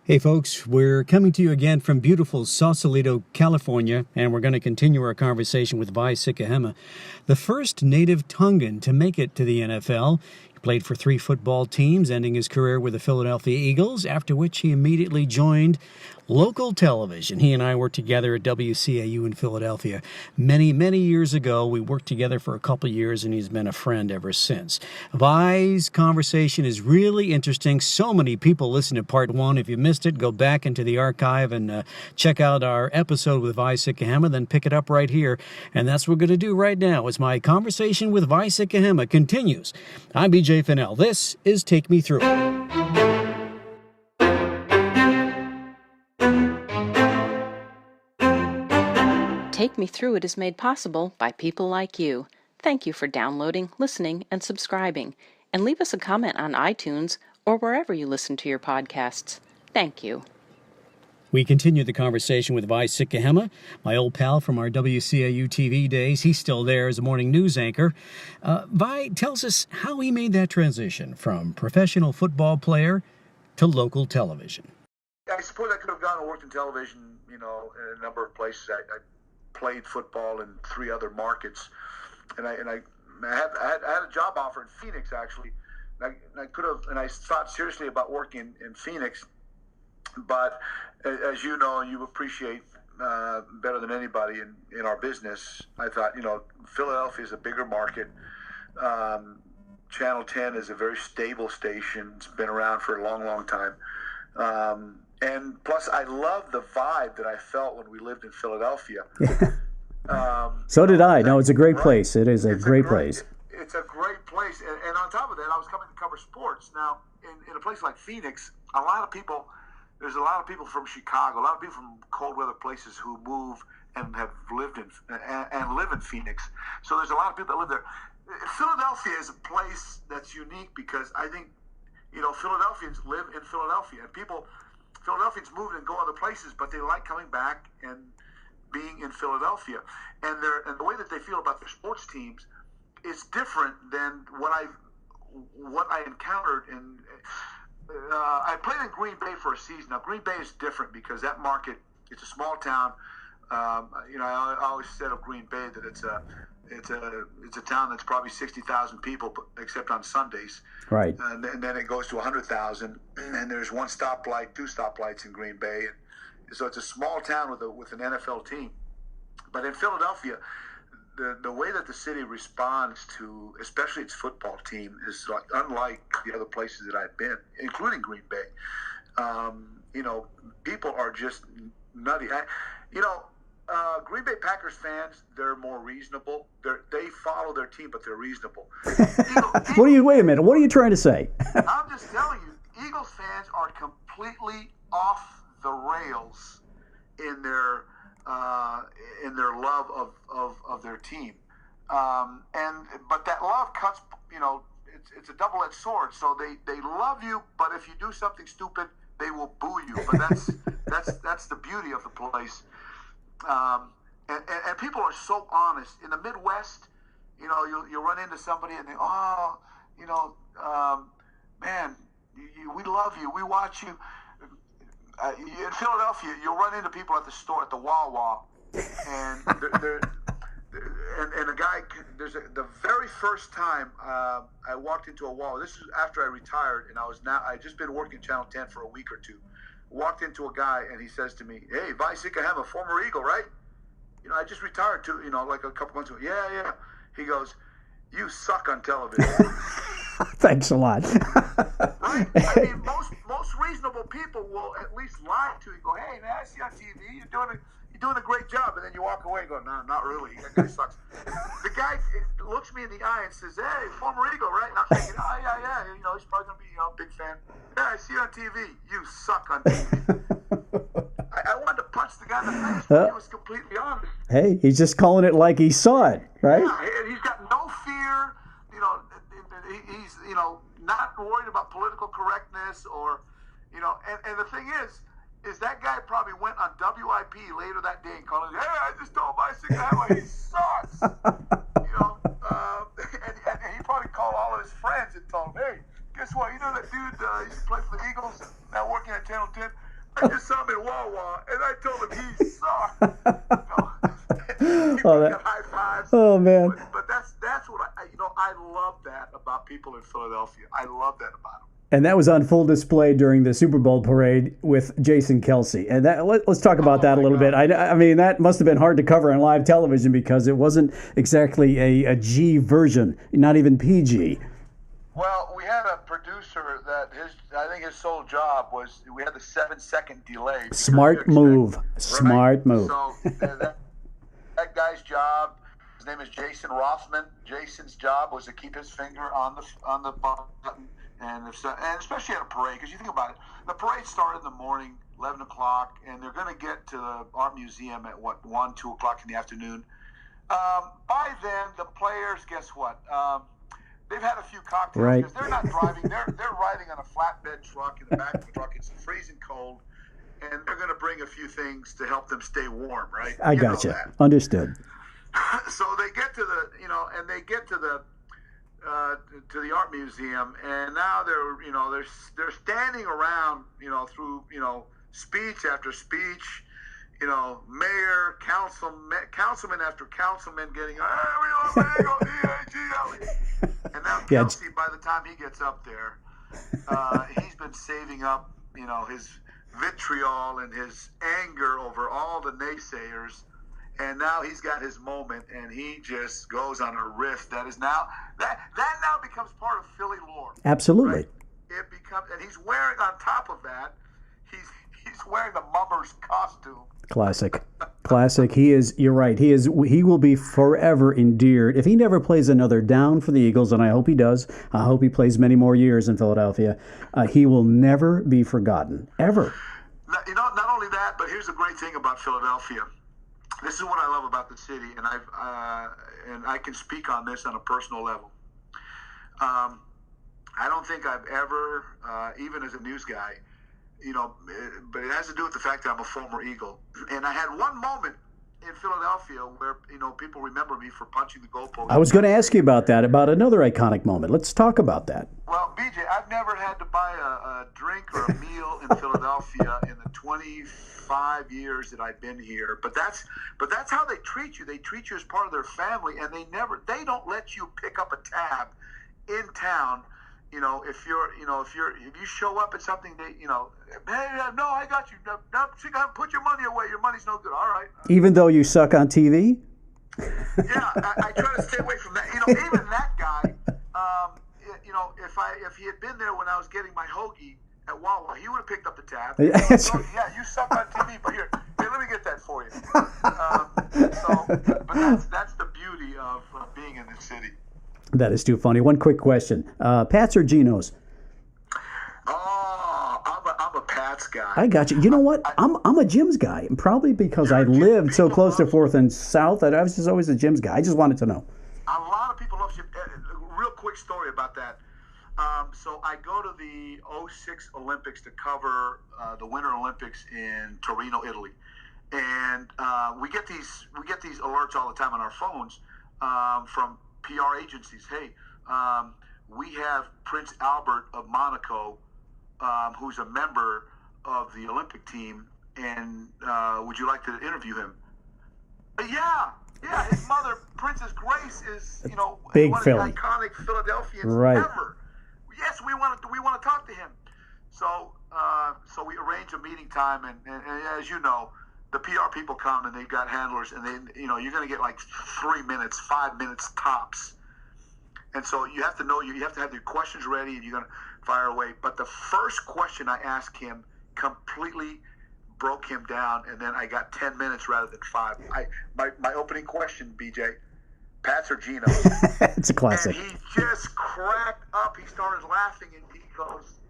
Hey folks, we're coming to you again from beautiful Sausalito, California, and we're going to continue our conversation with Vai Sikahema, the first native Tongan to make it to the NFL. He played for 3 football teams, ending his career with the Philadelphia Eagles, after which he immediately joined local television. He and I worked together at WCAU in Philadelphia many, many years ago. We worked together for a couple of years, and he's been a friend ever since. Vai's conversation is really interesting. So many people listen to part 1. If you missed it, go back into the archive and check out our episode with Vai Sikahema, then pick it up right here. And that's what we're going to do right now, as my conversation with Vai Sikahema continues. I'm BJ Fennell. This is Take Me Through. Take Me Through It is made possible by people like you. Thank you for downloading, listening, and subscribing. And leave us a comment on iTunes or wherever you listen to your podcasts. Thank you. We continue the conversation with Vai Sikahema, my old pal from our WCAU TV days. He's still there as a morning news anchor. Vai tells us how he made that transition from professional football player to local television. I suppose I could have gone and worked in television, in a number of places. I played football in 3 other markets, and I had a job offer in Phoenix, actually. And I could have, and I thought seriously about working in Phoenix, but as you know, and you appreciate better than anybody in our business, I thought, Philadelphia is a bigger market. Channel 10 is a very stable station. It's been around for a long, long time. And plus, I love the vibe that I felt when we lived in Philadelphia. So did I. No, it's a great place. It is a great place. It's a great place. And on top of that, I was coming to cover sports. Now, in a place like Phoenix, there's a lot of people from Chicago, a lot of people from cold weather places who move and have lived and live in Phoenix. So there's a lot of people that live there. Philadelphia is a place that's unique because I think, Philadelphians live in Philadelphia. And Philadelphians move and go other places, but they like coming back and being in Philadelphia. And the way that they feel about their sports teams is different than what I encountered in. I played in Green Bay for a season. Now, Green Bay is different because that market, it's a small town. I always said of Green Bay that it's a town that's probably 60,000 people, except on Sundays. Right. And then it goes to 100,000, and there's 1 stoplight, 2 stoplights in Green Bay, and so it's a small town with an NFL team. But in Philadelphia, the way that the city responds to, especially its football team, is unlike the other places that I've been, including Green Bay. People are just nutty. Green Bay Packers fans, they're more reasonable. They follow their team, but they're reasonable. Wait a minute. What are you trying to say? I'm just telling you, Eagles fans are completely off the rails in their love of their team. But that love cuts, it's a double-edged sword. So they love you, but if you do something stupid, they will boo you. But that's the beauty of the place. And people are so honest. In the Midwest, you'll run into somebody and they, man, we love you, we watch you. In Philadelphia, you'll run into people at the store, at the Wawa, and and a guy. The very first time I walked into a Wawa. This is after I retired, and I just been working Channel 10 for a week or 2. Walked into a guy, and he says to me, "Hey, Vai Sikahema, former Eagle, right? I just retired too, like a couple months ago." Yeah. He goes, "You suck on television." Thanks a lot. Right? I mean, most reasonable people will at least lie to you. Go, "Hey, man, I see you on TV. You're doing a great job," and then you walk away and go, "No, not really. That guy sucks." The guy looks me in the eye and says, "Hey, former Eagle, right?" And I'm thinking, "Oh, yeah. He's probably gonna be a big fan." "Yeah, I see you on TV. You suck on TV." I wanted to punch the guy in the face, but he was completely honest. Hey, he's just calling it like he saw it, right? Yeah, and he's got no fear. He's not worried about political correctness or, and the thing is that guy probably went on WIP later that day and called him, "Hey, I just told Vai Sikahema he sucks." And he probably called all of his friends and told them, "Hey, guess what? You know that dude used to play for the Eagles, now working at Channel 10? I just saw him in Wawa, and I told him he sucked. Oh, High fives. oh man. But that's what I love that about people in Philadelphia. I love that about them. And that was on full display during the Super Bowl parade with Jason Kelsey. And let's talk about that a little bit. I mean, that must have been hard to cover on live television because it wasn't exactly a G version, not even PG. Well, we had a producer that I think his sole job was we had the 7-second delay. Smart move. Smart move. So that guy's job, his name is Jason Rothman. Jason's job was to keep his finger on the button. And especially at a parade, because you think about it, the parade started in the morning, 11 o'clock, and they're going to get to the art museum at 1, 2 o'clock in the afternoon. By then, the players, guess what? They've had a few cocktails right. because they're not driving. They're riding on a flatbed truck in the back of the truck. It's freezing cold, and they're going to bring a few things to help them stay warm, right? I gotcha. Understood. So they get to the art museum, and now they're standing around, through speech after speech, mayor, councilman after councilman getting, we love Mango, D-A-G-L-E. And now Kelsey, by the time he gets up there, he's been saving up, his vitriol and his anger over all the naysayers. And now he's got his moment, and he just goes on a riff that is now that now becomes part of Philly lore. Absolutely. Right? It becomes, and he's wearing on top of that, he's wearing the mummer's costume. Classic. He is. You're right. He will be forever endeared. If he never plays another down for the Eagles, and I hope he does. I hope he plays many more years in Philadelphia. He will never be forgotten ever. Not only that, but here's the great thing about Philadelphia. This is what I love about the city, and I can speak on this on a personal level. I don't think I've ever, even as a news guy, but it has to do with the fact that I'm a former Eagle. And I had one moment in Philadelphia where, people remember me for punching the goalpost. I was going to ask you about that, about another iconic moment. Let's talk about that. Well, BJ, I've never had to buy a drink or a meal in Philadelphia in the 25 years that I've been here. But that's how they treat you. They treat you as part of their family, and they don't let you pick up a tab in town. If you show up at something, hey, no, I got you. No, put your money away. Your money's no good. All right. Even though you suck on TV? Yeah, I try to stay away from that. Even that guy, if he had been there when I was getting my hoagie at Wawa, he would have picked up the tab. Yeah, you suck on TV, but here, let me get that for you. But that's the beauty of being in this city. That is too funny. One quick question. Pats or Geno's? Oh, I'm a Pats guy. I got you. You know what? I'm a Jim's guy. Probably because I lived so close to 4th and South that I was just always a Jim's guy. I just wanted to know. A lot of people love Jim. Real quick story about that. So I go to the 2006 Olympics to cover the Winter Olympics in Torino, Italy, and we get these alerts all the time on our phones from PR agencies. Hey, we have Prince Albert of Monaco, who's a member of the Olympic team, and would you like to interview him? Yeah, his mother, Princess Grace, is Big one Philly. of the iconic Philadelphians ever. Yes, we want to talk to him. So we arrange a meeting time, and as you know, the PR people come and they've got handlers, and you're going to get like 3 minutes, 5 minutes tops. And so you have to have your questions ready, and you're going to fire away. But the first question I asked him completely broke him down, and then I got 10 minutes rather than 5. My opening question, BJ, Pats or Geno? It's a classic. And he just cracked up. He started laughing, and he goes,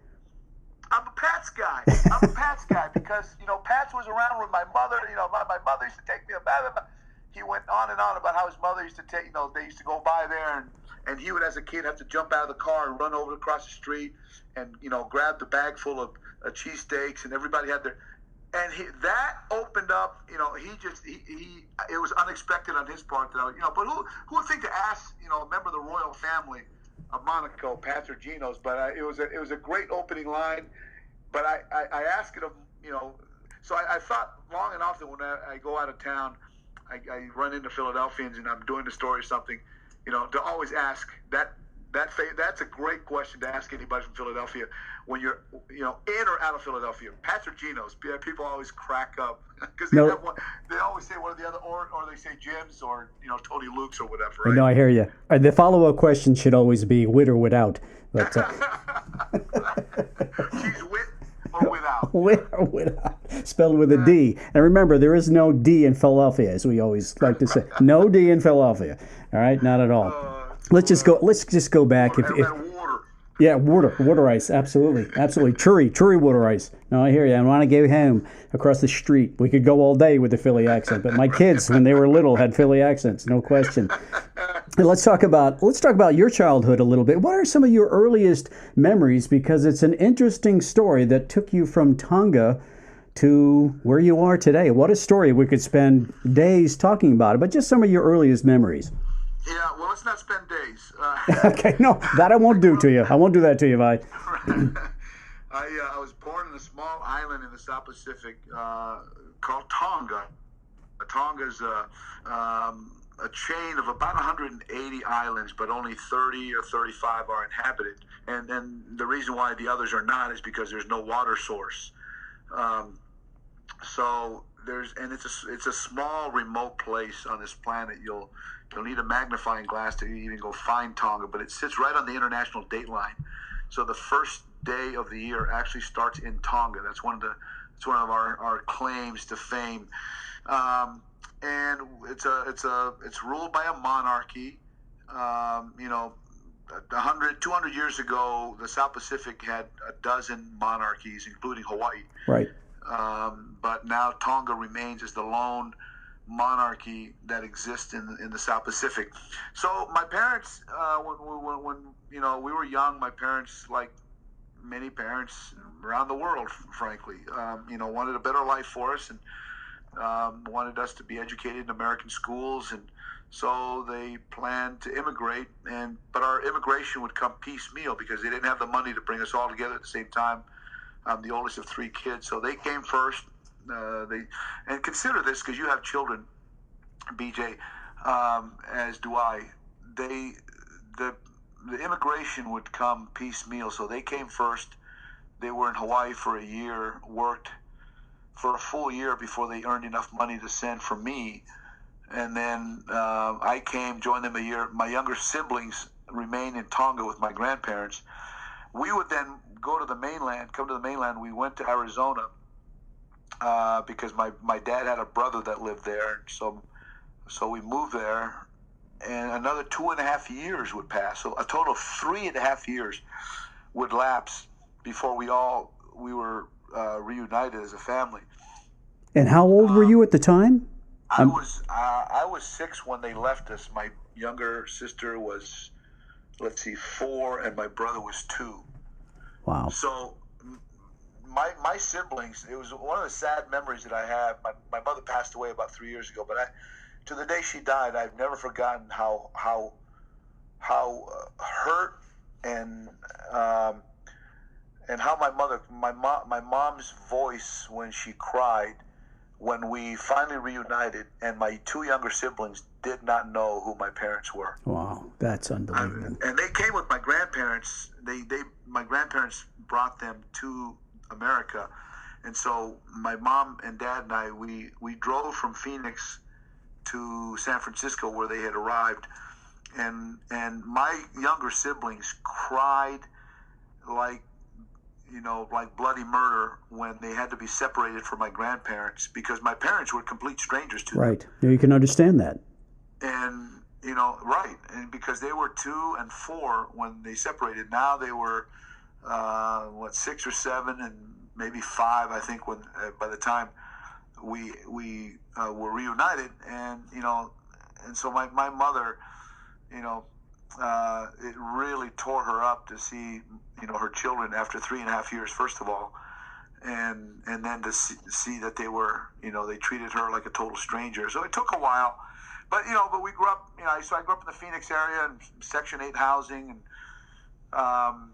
I'm a Pats guy. I'm a Pats guy because, Pats was around with my mother. My mother used to take me about. He went on and on about how his mother used to take, they used to go by there, and he would, as a kid, have to jump out of the car and run over across the street and, grab the bag full of cheesesteaks, and everybody had their. And that opened up, it was unexpected on his part that but who would think to ask, a member of the royal family of Monaco, Pats or Geno's? But it was a great opening line. But I asked it of So I thought long and often when I go out of town, I run into Philadelphians and I'm doing the story or something, to always ask that's a great question to ask anybody from Philadelphia when you're, in or out of Philadelphia. Pats or Geno's? People always crack up because they have one. They always say one or the other, or they say Jim's or Tony Luke's or whatever. Right? No, I hear you. The follow-up question should always be with or without. But, She's with or without. With or without, spelled with a D. And remember, there is no D in Philadelphia, as we always like to say. No D in Philadelphia. All right, not at all. Let's just go back. Water. Yeah, water ice, absolutely. Churi water ice. No, I hear you. I want to go home across the street. We could go all day with the Philly accent, but my kids, when they were little, had Philly accents, no question. Let's talk about your childhood a little bit. What are some of your earliest memories? Because it's an interesting story that took you from Tonga to where you are today. What a story. We could spend days talking about it, but just some of your earliest memories. Yeah, well, let's not spend days. Okay, no, that I won't do to you. I won't do that to you, Vi. I was born in a small island in the South Pacific called Tonga. Tonga is a chain of about 180 islands, but only 30 or 35 are inhabited. And then the reason why the others are not is because there's no water source. So it's a small, remote place on this planet. You'll need a magnifying glass to even go find Tonga, but it sits right on the international date line. So the first day of the year actually starts in Tonga. That's one of our claims to fame. And it's ruled by a monarchy. 200 years ago, the South Pacific had a dozen monarchies, including Hawaii. Right. But now Tonga remains as the lone monarchy that exists in the South Pacific. So my parents, when we were young, my parents, like many parents around the world, frankly, wanted a better life for us and wanted us to be educated in American schools, and so they planned to immigrate. But our immigration would come piecemeal because they didn't have the money to bring us all together at the same time. I'm the oldest of three kids, so they came first. And consider this, because you have children, BJ, as do I. The immigration would come piecemeal, so they came first. They were in Hawaii for a year, worked for a full year before they earned enough money to send for me. And then I came, joined them a year. My younger siblings remained in Tonga with my grandparents. We would then come to the mainland. We went to Arizona because my dad had a brother that lived there. So we moved there, and another 2.5 years would pass. So a total of 3.5 years would lapse before we were reunited as a family. And how old were you at the time? I was 6 when they left us. My younger sister was, 4, and my brother was 2. Wow. So my siblings, it was one of the sad memories that I have. My mother passed away about 3 years ago, but to the day she died, I've never forgotten how hurt and how my mom's voice when she cried when we finally reunited, and my 2 younger siblings did not know who my parents were. Wow, that's unbelievable. And they came with my grandparents. My grandparents brought them to America, and so my mom and dad and I, we drove from Phoenix to San Francisco where they had arrived, and my younger siblings cried like bloody murder when they had to be separated from my grandparents, because my parents were complete strangers to them. Right. Yeah, you can understand that. And right, and because they were 2 and 4 when they separated. Now they were 6 or 7 and maybe 5, I think, when by the time we were reunited. And so my mother, it really tore her up to see her children after 3.5 years, first of all, and then to see that they were, they treated her like a total stranger. So it took a while, but we grew up. So I grew up in the Phoenix area in Section 8 housing, and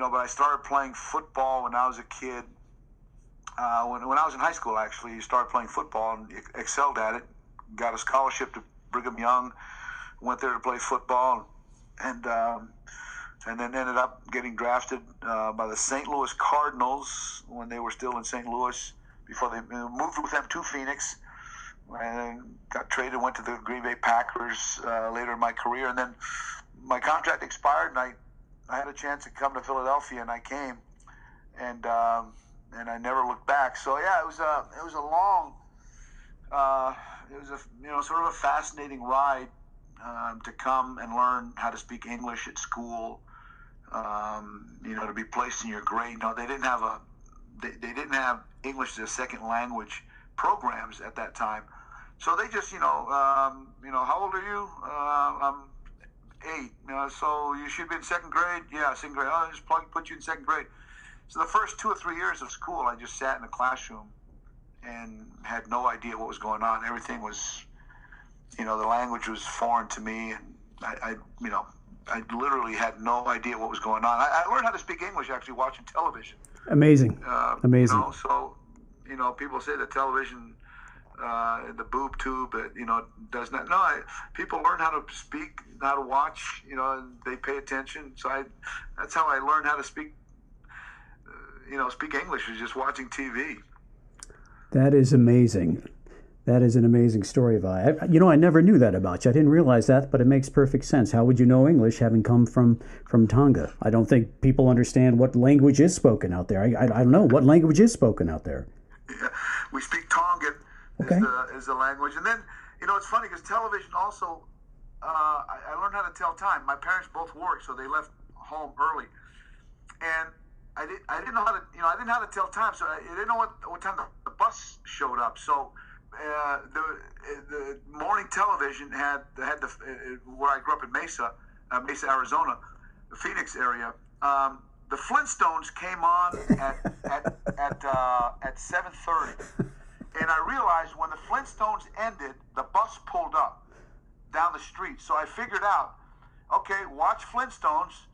but I started playing football when I was a kid. when I was in high school, actually, started playing football and excelled at it. Got a scholarship to Brigham Young, went there to play football, and then ended up getting drafted by the St. Louis Cardinals when they were still in St. Louis, before they moved with them to Phoenix, and got traded, went to the Green Bay Packers later in my career. And then my contract expired, and I had a chance to come to Philadelphia, and I came, and I never looked back. So yeah, it was a long, it was a sort of a fascinating ride to come and learn how to speak English at school. To be placed in your grade. They didn't have they didn't have English as a second language programs at that time. So they just, how old are you? I'm 8. So you should be in second grade. Yeah, second grade. Oh, just put you in second grade. So the first 2 or 3 years of school, I just sat in a classroom and had no idea what was going on. Everything was, the language was foreign to me, and I literally had no idea what was going on. I learned how to speak English actually watching television. Amazing. Amazing. People say that television, the boob tube, does not. No, people learn how to speak, how to watch. And they pay attention. So that's how I learned how to speak. Speak English, is just watching TV. That is amazing. That is an amazing story, Vi. I never knew that about you. I didn't realize that, but it makes perfect sense. How would you know English having come from Tonga? I don't think people understand what language is spoken out there. I don't know. What language is spoken out there? Yeah, we speak Tongan is the language. And then, it's funny because television also, I learned how to tell time. My parents both worked, so they left home early. And I didn't know how to, I didn't know how to tell time, so I didn't know what time the bus showed up. So the morning television had the where I grew up in Mesa, Arizona, the Phoenix area. The Flintstones came on at 7:30, and I realized when the Flintstones ended, the bus pulled up down the street. So I figured out, okay, watch Flintstones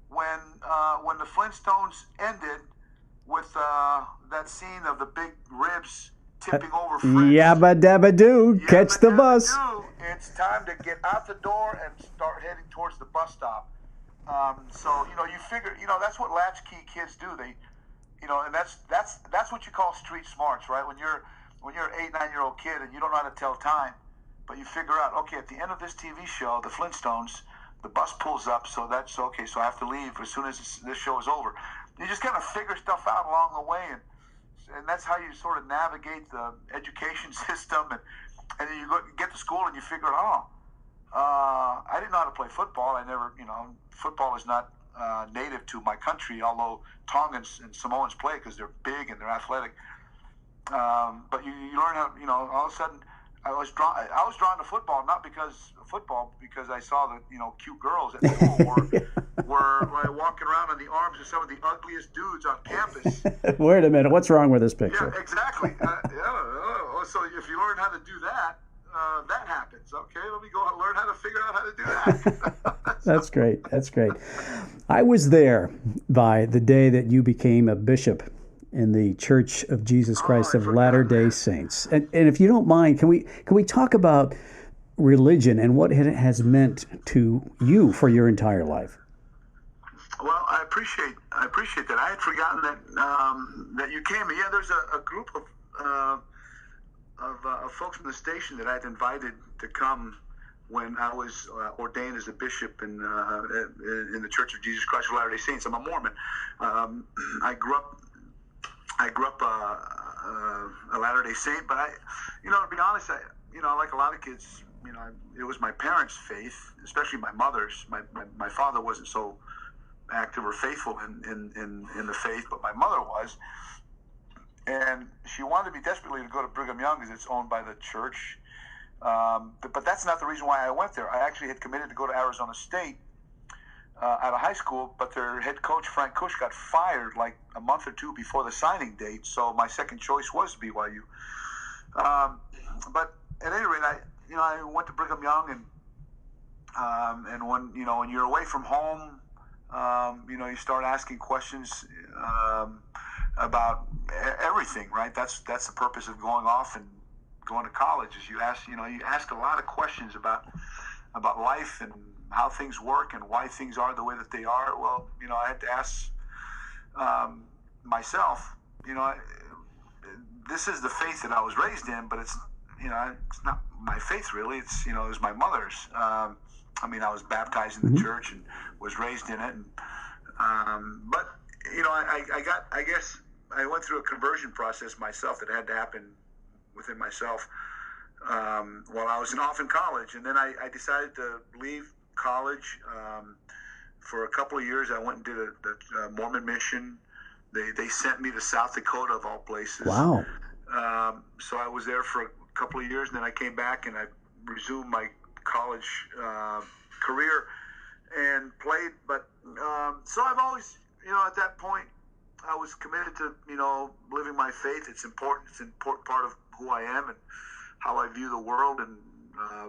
when the Flintstones ended with that scene of the big ribs tipping over Fritz. Yabba dabba doo, catch the bus. It's time to get out the door and start heading towards the bus stop. So you figure, that's what latchkey kids do. They, and that's what you call street smarts, right? When you're an 8, 9-year-old kid and you don't know how to tell time, but you figure out, okay, at the end of this TV show, the Flintstones, the bus pulls up, so that's okay. So I have to leave as soon as this show is over. You just kind of figure stuff out along the way, and that's how you sort of navigate the education system. And then you get to school and you figure out, I didn't know how to play football. I never, football is not native to my country, although Tongans and Samoans play because they're big and they're athletic. But you learn how, all of a sudden, I was drawn to football, not because of football, because I saw the cute girls at school were walking around on the arms of some of the ugliest dudes on campus. Wait a minute, what's wrong with this picture? Yeah, exactly. So if you learn how to do that, that happens. Okay, let me go and learn how to figure out how to do that. That's great. That's great. I was there by the day that you became a bishop in the Church of Jesus Christ of Latter-day Saints. And if you don't mind, can we talk about religion and what it has meant to you for your entire life? Well, I appreciate that. I had forgotten that you came. Yeah, there's a group of folks from the station that I'd invited to come when I was ordained as a bishop in the Church of Jesus Christ of Latter-day Saints. I'm a Mormon. I grew up a Latter-day Saint, but to be honest, like a lot of kids, it was my parents' faith, especially my mother's. My father wasn't so active or faithful in the faith, but my mother was, and she wanted me desperately to go to Brigham Young because it's owned by the church. But that's not the reason why I went there. I actually had committed to go to Arizona State out of high school, but their head coach, Frank Kush, got fired like a month or two before the signing date, so my second choice was BYU. But at any rate, I went to Brigham Young, and when you're away from home, you start asking questions. about everything, right? That's the purpose of going off and going to college. Is you ask a lot of questions about life and how things work and why things are the way that they are. Well, I had to ask myself, this is the faith that I was raised in, but it's not my faith really. It's it was my mother's. I was baptized in the church and was raised in it, but I guess I went through a conversion process myself that had to happen within myself while I was off in college, and then I decided to leave college. For a couple of years, I went and did a Mormon mission. They sent me to South Dakota, of all places. Wow. So I was there for a couple of years, and then I came back and I resumed my college career and played. But so I've always, at that point, I was committed to, living my faith. It's important. It's an important part of who I am and how I view the world, and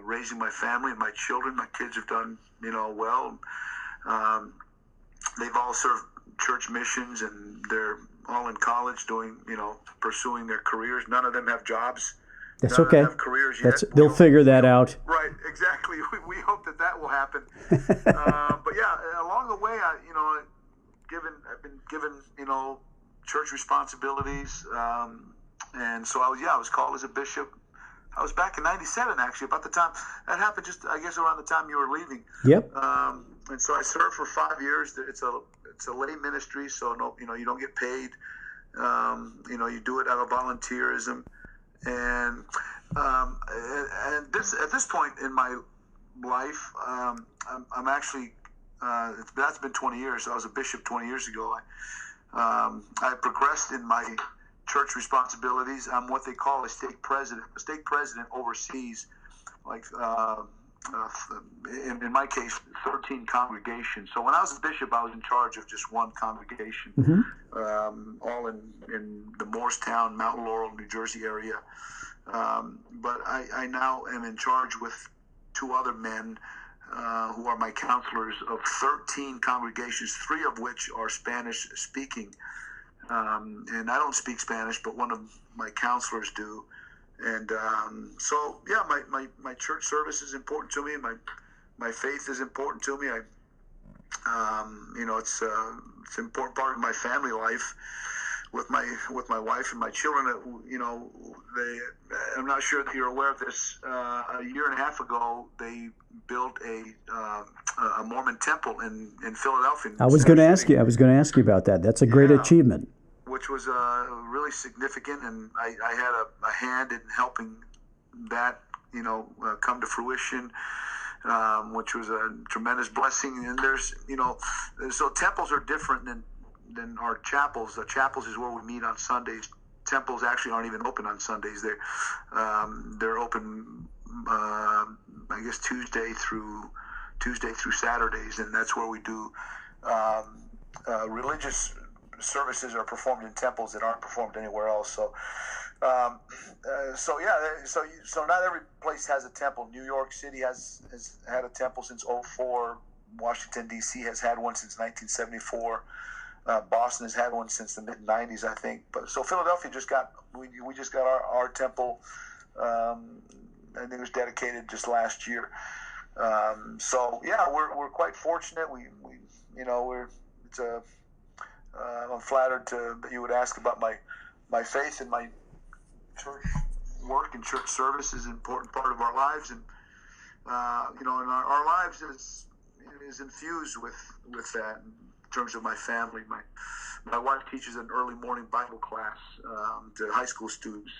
raising my family and my children. My kids have done, well. They've all served church missions, and they're all in college doing, pursuing their careers. None of them have jobs. That's None okay. of them have careers yet. They'll figure that out. Right, exactly. We hope that will happen. But yeah, along the way, I've been given, church responsibilities, and so I was called as a bishop. I was back in '97, actually, about the time that happened. Just I guess around the time you were leaving. Yep. And so I served for 5 years. It's a lay ministry, so no, you don't get paid. You do it out of volunteerism, and at this point in my life, I'm actually that's been 20 years. I was a bishop 20 years ago. I progressed in my church responsibilities. I'm what they call a stake president. A stake president oversees, like in my case, 13 congregations. So when I was a bishop, I was in charge of just one congregation, all in the Morristown, Mount Laurel, New Jersey area. But I now am in charge with two other men who are my counselors of 13 congregations, 3 of which are Spanish speaking. And I don't speak Spanish, but one of my counselors do. And so, yeah, my church service is important to me. My faith is important to me. It's an important part of my family life with my wife and my children. I'm not sure that you're aware of this. A year and a half ago, they built a Mormon temple in Philadelphia. I was going to ask you about that. That's a great achievement. Which was really significant, and I had a hand in helping that, come to fruition, which was a tremendous blessing. And there's, so temples are different than our chapels. The chapels is where we meet on Sundays. Temples actually aren't even open on Sundays. They're open, I guess, Tuesday through Saturdays, and that's where we do religious services are performed in temples that aren't performed anywhere else. So not every place has a temple. New York City has had a temple since '04. Washington D.C. has had one since 1974. Boston has had one since the mid '90s, I think. But so Philadelphia we just got our temple. I think it was dedicated just last year. So yeah, we're quite fortunate. I'm flattered that you would ask about my faith, and my church work and church service is an important part of our lives, and and our lives is infused with that in terms of my family. My wife teaches an early morning Bible class to high school students.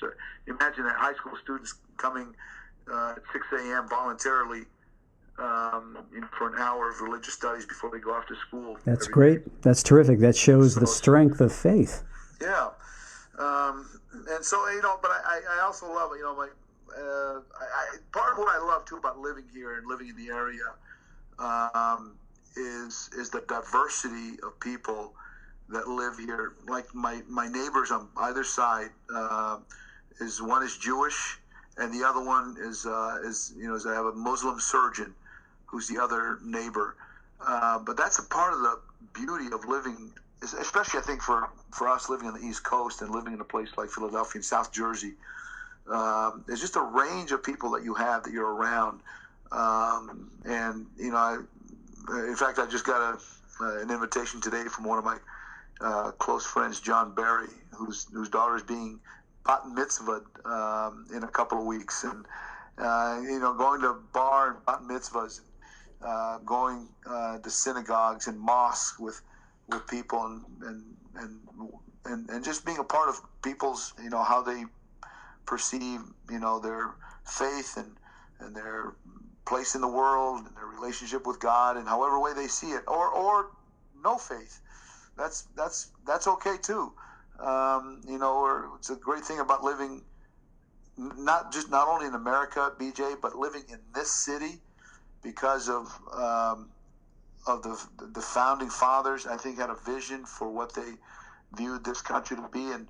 Imagine that, high school students coming at 6 a.m. voluntarily for an hour of religious studies before they go off to school. That's great. Day. That's terrific. That shows the strength of faith. Yeah. And so, but I also love, part of what I love too about living here and living in the area is the diversity of people that live here. Like my neighbors on either side, one is Jewish, and the other one is I have a Muslim surgeon who's the other neighbor. But that's a part of beauty of living, especially I think for us living on the East Coast and living in a place like Philadelphia and South Jersey. There's just a range of people that you have that you're around. And, in fact, I just got an invitation today from one of my close friends, John Barry, whose daughter is being bat mitzvahed in a couple of weeks. And, going to bar and bat mitzvahs, going to synagogues and mosques with people and just being a part of people's, how they perceive, their faith and their place in the world and their relationship with God and however way they see it, or no faith. That's okay too. It's a great thing about living not only in America, BJ, but living in this city because of the founding fathers. I think had a vision for what they viewed this country to be, and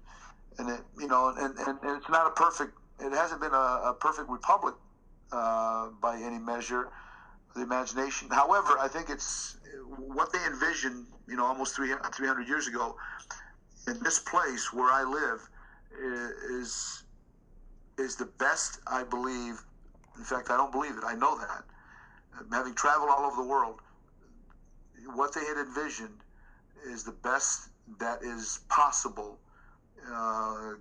it, and it's not a perfect. It hasn't been a perfect republic by any measure of the imagination. However, I think it's what they envisioned, almost 300 years ago in this place where I live is the best, I believe. In fact, I don't believe it. I know that. Having traveled all over the world, what they had envisioned is the best that is possible,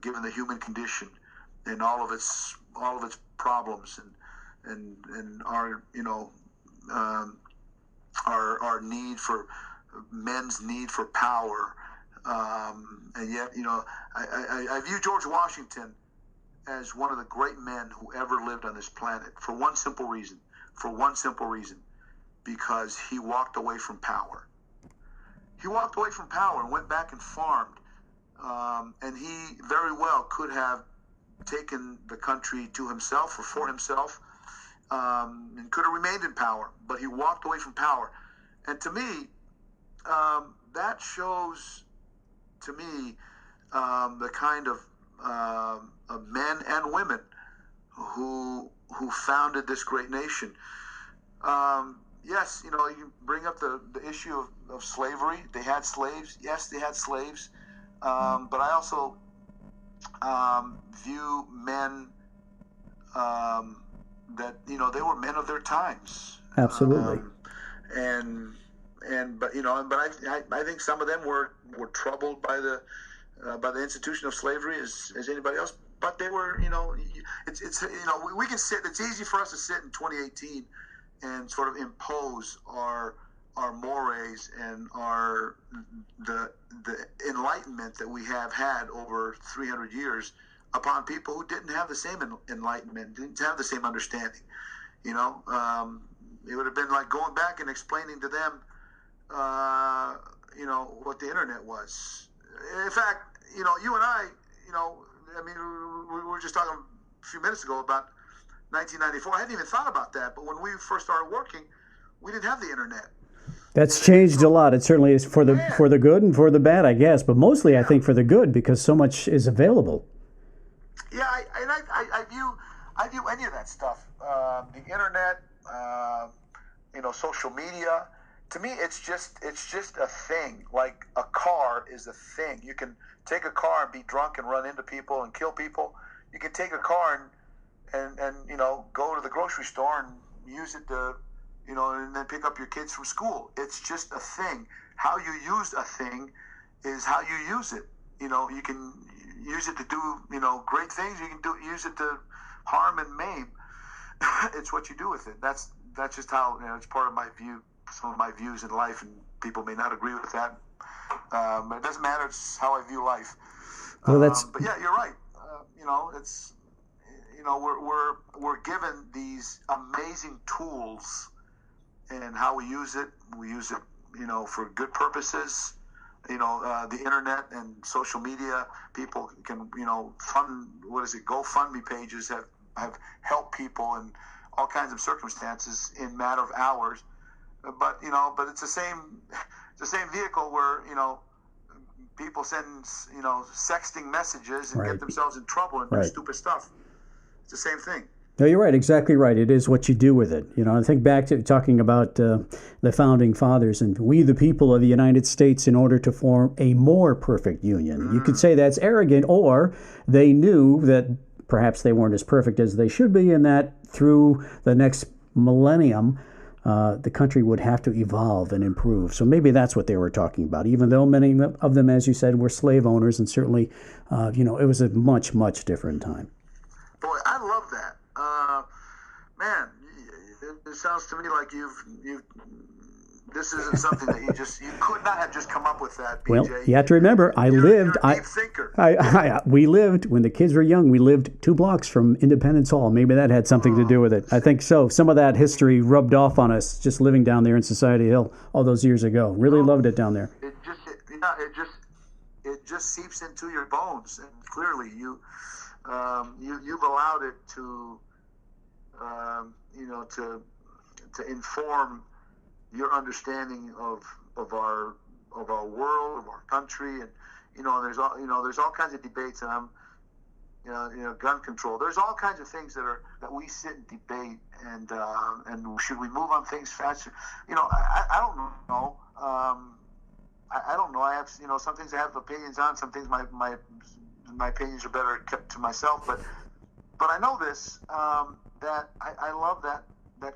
given the human condition and all of its problems and our our need for men's need for power, and yet I view George Washington as one of the great men who ever lived on this planet for one simple reason, because he walked away from power. He walked away from power and went back and farmed, and he very well could have taken the country to himself or for himself, and could have remained in power, but he walked away from power. And to me, that shows to me the kind of men and women who founded this great nation. Yes, you can bring up the issue of slavery. They had slaves. Yes, they had slaves. But I also view men that they were men of their times. Absolutely. But I think some of them were troubled by the institution of slavery as anybody else. But they were, it's we can sit. It's easy for us to sit in 2018 and sort of impose our mores and the enlightenment that we have had over 300 years upon people who didn't have the same enlightenment, didn't have the same understanding. It would have been like going back and explaining to them, what the internet was. In fact, you and I, we were just talking a few minutes ago about 1994. I hadn't even thought about that, but when we first started working, we didn't have the internet. That's changed a lot. It certainly is for the good and for the bad, I guess, but mostly I think for the good because so much is available. Yeah, I view any of that stuff, the internet, social media. To me, it's just a thing. Like a car is a thing. You can take a car and be drunk and run into people and kill people. You can take a car and go to the grocery store and use it to, and then pick up your kids from school. It's just a thing. How you use a thing is how you use it. You can use it to do, great things. You can use it to harm and maim. It's what you do with it. That's just how, it's part of my view, some of my views in life, and people may not agree with that. But it doesn't matter. It's how I view life. Well, but yeah, you're right. It's, we're given these amazing tools, and how we use it. We use it, for good purposes. The internet and social media, people can, fund, GoFundMe pages have helped people in all kinds of circumstances in a matter of hours. But it's the same vehicle where, people send, sexting messages and Right. get themselves in trouble and do Right. stupid stuff. It's the same thing. No, you're right. Exactly right. It is what you do with it. I think back to talking about the founding fathers and we, the people of the United States, in order to form a more perfect union. You could say that's arrogant, or they knew that perhaps they weren't as perfect as they should be, and that through the next millennium, the country would have to evolve and improve. So maybe that's what they were talking about, even though many of them, as you said, were slave owners, and certainly, it was a much, much different time. Boy, I love that. Man, it sounds to me like this isn't something that you could not have just come up with that, BJ. Well, you have to remember, You're a deep thinker. We lived, when the kids were young, we lived 2 blocks from Independence Hall. Maybe that had something to do with it. I think so. Some of that history rubbed off on us just living down there in Society Hill all those years ago. Really loved it down there. It just seeps into your bones, and clearly you've allowed it to to inform your understanding of our world, of our country, and there's all kinds of debates, and gun control. There's all kinds of things that we sit and debate, and should we move on things faster? I don't know. I don't know. I have some things I have opinions on. Some things my opinions are better kept to myself. But I know this, that I love that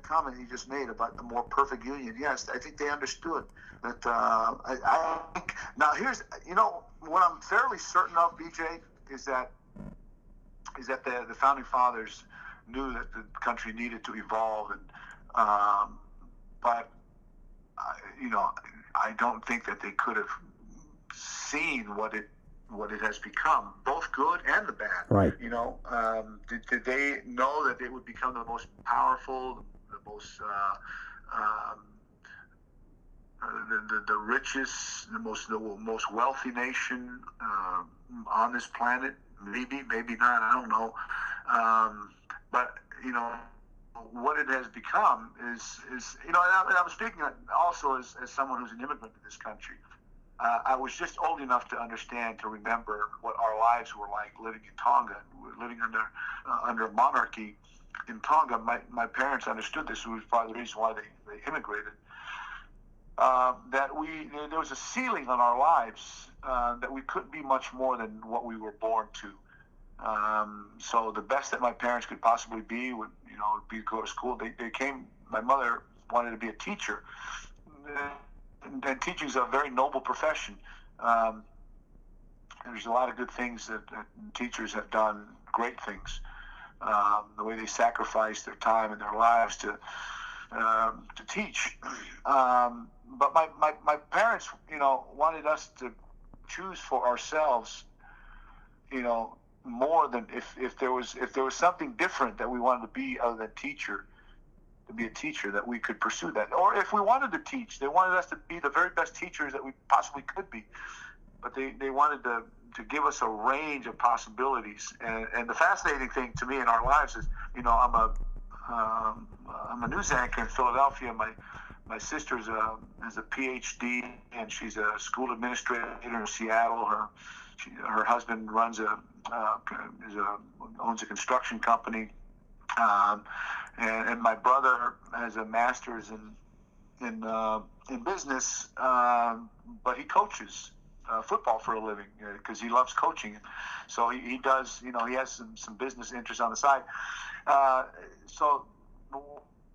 comment you just made about the more perfect union. Yes, I think they understood that. I think now here's what I'm fairly certain of, BJ, is that the founding fathers knew that the country needed to evolve, and but I don't think that they could have seen what it has become, both good and the bad. Right. Did they know that it would become the most powerful, the most the richest, the most wealthy nation on this planet? Maybe not. I don't know. But what it has become is and I'm speaking also as someone who's an immigrant to this country. I was just old enough to understand, to remember what our lives were like living in Tonga. Living under monarchy in Tonga. My parents understood this. It was part of the reason why they immigrated. That there was a ceiling on our lives, that we couldn't be much more than what we were born to. So the best that my parents could possibly be would be go to school. My mother wanted to be a teacher. And teaching is a very noble profession. There's a lot of good things that teachers have done, great things. The way they sacrifice their time and their lives to teach. But my parents, wanted us to choose for ourselves, more than if there was something different that we wanted to be other than teacher. To be a teacher, that we could pursue that. Or if we wanted to teach, they wanted us to be the very best teachers that we possibly could be. But they wanted to give us a range of possibilities. And the fascinating thing to me in our lives is, I'm a news anchor in Philadelphia. My sister has a PhD, and she's a school administrator in Seattle. Her husband owns a construction company. And my brother has a master's in business, but he coaches football for a living because he loves coaching. So he does, he has some business interests on the side. So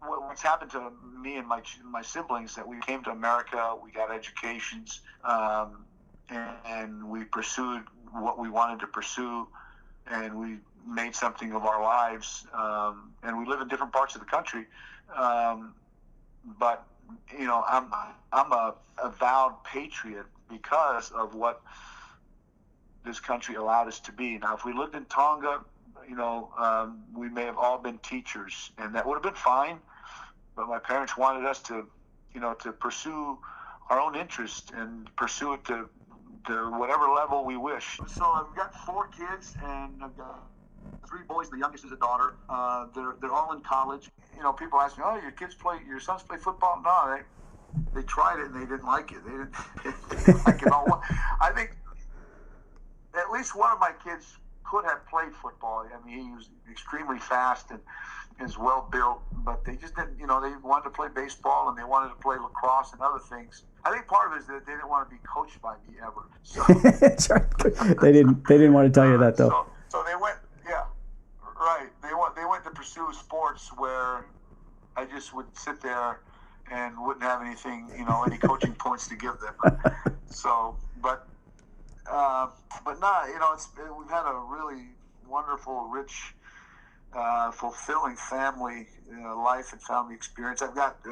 what's happened to me and my siblings, that we came to America, we got educations, and we pursued what we wanted to pursue, and we made something of our lives, and we live in different parts of the country, but I'm a avowed patriot because of what this country allowed us to be. Now, if we lived in Tonga, we may have all been teachers, and that would have been fine, but my parents wanted us to pursue our own interest and pursue it to whatever level we wish. So I've got 4 kids, and I've got 3 boys. The youngest is a daughter. They're all in college. People ask me, "Oh, your sons play football?" No, they tried it and they didn't like it. They didn't like it all. I think at least one of my kids could have played football. I mean, he was extremely fast and is well built, but they just didn't. They wanted to play baseball and they wanted to play lacrosse and other things. I think part of it is that they didn't want to be coached by me ever. So That's right. They didn't want to tell you that though. So they went. Yeah, right. They went to pursue sports where I just would sit there and wouldn't have anything, any coaching points to give them. So, but we've had a really wonderful, rich, fulfilling family life and family experience. I've got,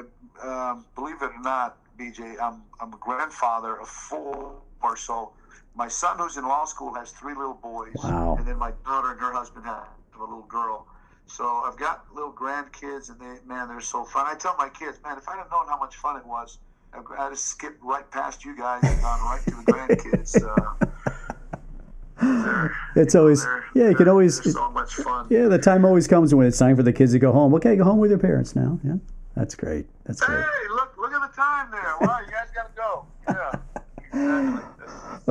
believe it or not, BJ, I'm a grandfather of 4. So my son, who's in law school, has 3 little boys. Wow. And then my daughter and her husband have a little girl. So I've got little grandkids, and they're so fun. I tell my kids, man, if I'd have known how much fun it was, I'd have skipped right past you guys and gone right to the grandkids. It's always, you can always, so much fun. Yeah, the time always comes when it's time for the kids to go home. Okay, go home with your parents now. Yeah, that's great. That's great. Hey, look at the time there. Wow, you guys got to go. Yeah. Exactly.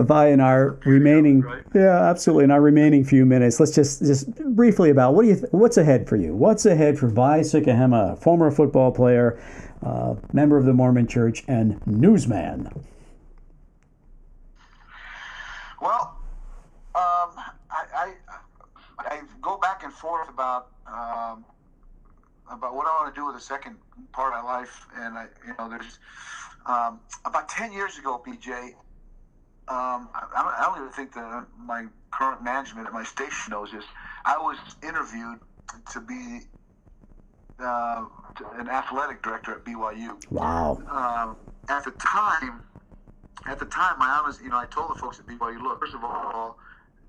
Vai, in our remaining, absolutely, in our remaining few minutes, let's just briefly about what's ahead for you? What's ahead for Vai Sikahema, former football player, member of the Mormon Church, and newsman? Well, I go back and forth about what I want to do with the second part of my life, and there's about 10 years ago, BJ. I don't even think that my current management at my station knows this. I was interviewed to be an athletic director at BYU. Wow. At the time, I told the folks at BYU, look, first of all,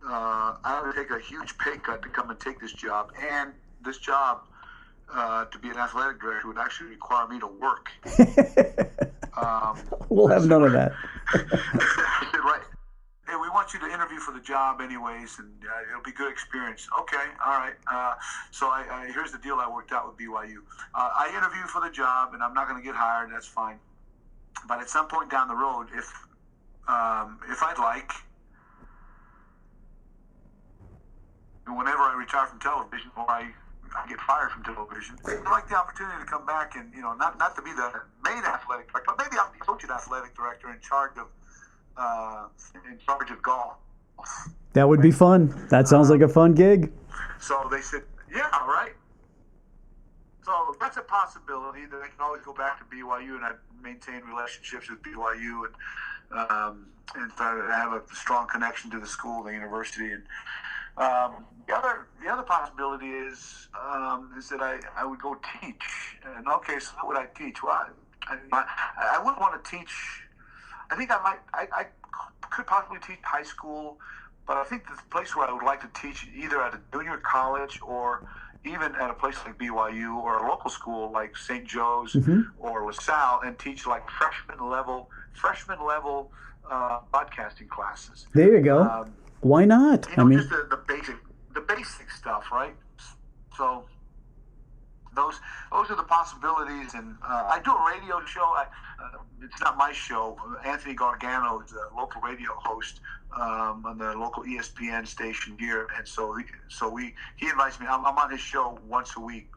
I would take a huge pay cut to come and take this job, and this job to be an athletic director would actually require me to work. We'll have none of that. I said, right. Hey, we want you to interview for the job anyways, and it'll be good experience. Okay, all right. So here's the deal I worked out with BYU. I interviewed for the job, and I'm not going to get hired. That's fine. But at some point down the road, if I'd like, whenever I retire from television or I get fired from television, I'd like the opportunity to come back and, not to be the main athletic director, but maybe I'll be associate athletic director in charge of golf. That would be fun. That sounds like a fun gig. So they said, yeah, right. So that's a possibility that I can always go back to BYU, and I maintain relationships with BYU and try to have a strong connection to the school, the university. And the other possibility is that I would go teach. And okay, so what would I teach? Well, I wouldn't want to teach. I think I could possibly teach high school, but I think the place where I would like to teach, either at a junior college or even at a place like BYU or a local school like St. Joe's or LaSalle, and teach like freshman level broadcasting classes. There you go. Why not? Just the basic stuff, right? So those are the possibilities. And I do a radio show. It's not my show. Anthony Gargano is a local radio host on the local ESPN station here, and so he invites me. I'm on his show once a week.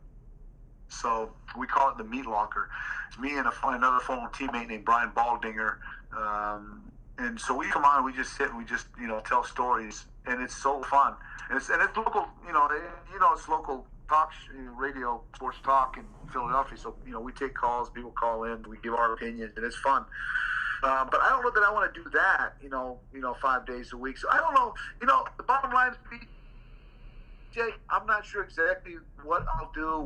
So we call it the Meat Locker. It's me and another former teammate named Brian Baldinger. And so we come on and we just sit and we just tell stories, and it's so fun. And it's local, it's local talk, radio, sports talk in Philadelphia. So we take calls, people call in, we give our opinions, and it's fun. But I don't know that I want to do that, 5 days a week. So I don't know. The bottom line is, Jay, I'm not sure exactly what I'll do.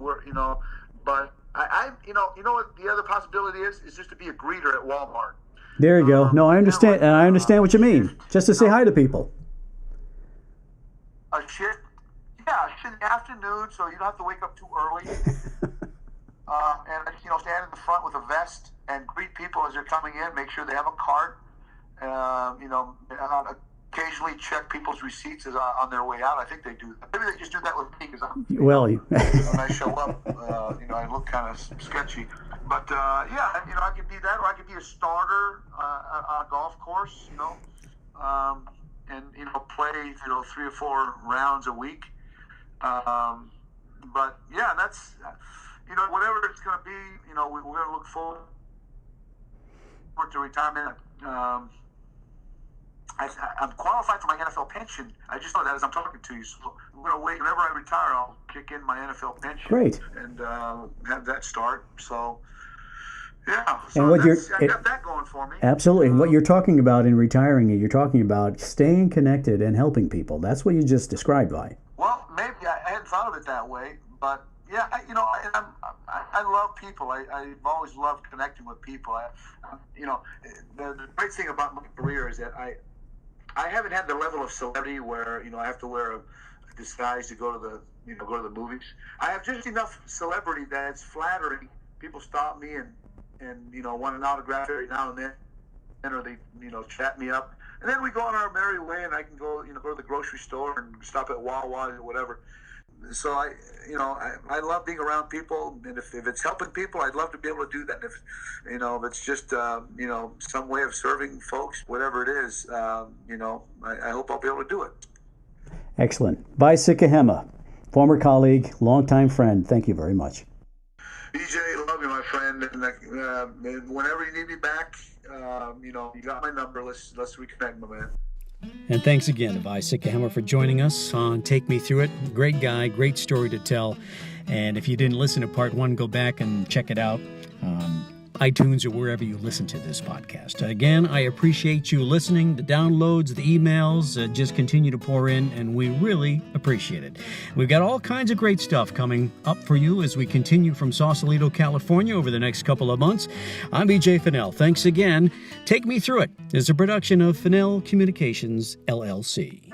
But I what the other possibility is just to be a greeter at Walmart. There you go. No, I understand, and I understand what you mean. Just to say hi to people. A shift in the afternoon, so you don't have to wake up too early. And stand in the front with a vest and greet people as they're coming in. Make sure they have a cart. Occasionally check people's receipts on their way out. I think they do. Maybe they just do that with me because when I show up, I look kind of sketchy. But I could be that, or I could be a starter on a golf course. and play 3 or 4 rounds a week. But yeah, that's whatever it's going to be. We're going to look forward to retirement. I'm qualified for my NFL pension. I just know that as I'm talking to you. So I'm going to wait. Whenever I retire, I'll kick in my NFL pension. Great. And have that start. So, yeah. So and what I got that going for me. Absolutely. And what you're talking about in retiring, you're talking about staying connected and helping people. That's what you just described, Vi. Well, maybe I hadn't thought of it that way. But, yeah, I love people. I've always loved connecting with people. The great thing about my career is that I haven't had the level of celebrity where I have to wear a disguise to go to the movies. I have just enough celebrity that it's flattering. People stop me and want an autograph every now and then, or they chat me up, and then we go on our merry way, and I can go go to the grocery store and stop at Wawa or whatever. So I love being around people, and if it's helping people, I'd love to be able to do that. If it's just some way of serving folks, whatever it is, I hope I'll be able to do it. Excellent. Vai Sikahema, former colleague, longtime friend. Thank you very much. BJ, love you, my friend. And whenever you need me back, you got my number. Let's reconnect, my man. And thanks again to Vai Sikahema for joining us on Take Me Through It. Great guy, great story to tell. And if you didn't listen to part 1, go back and check it out. iTunes or wherever you listen to this podcast. Again, I appreciate you listening. The downloads, the emails just continue to pour in, and we really appreciate it. We've got all kinds of great stuff coming up for you as we continue from Sausalito, California over the next couple of months. I'm BJ Fennell. Thanks again. Take Me Through It is a production of Fennell Communications, LLC.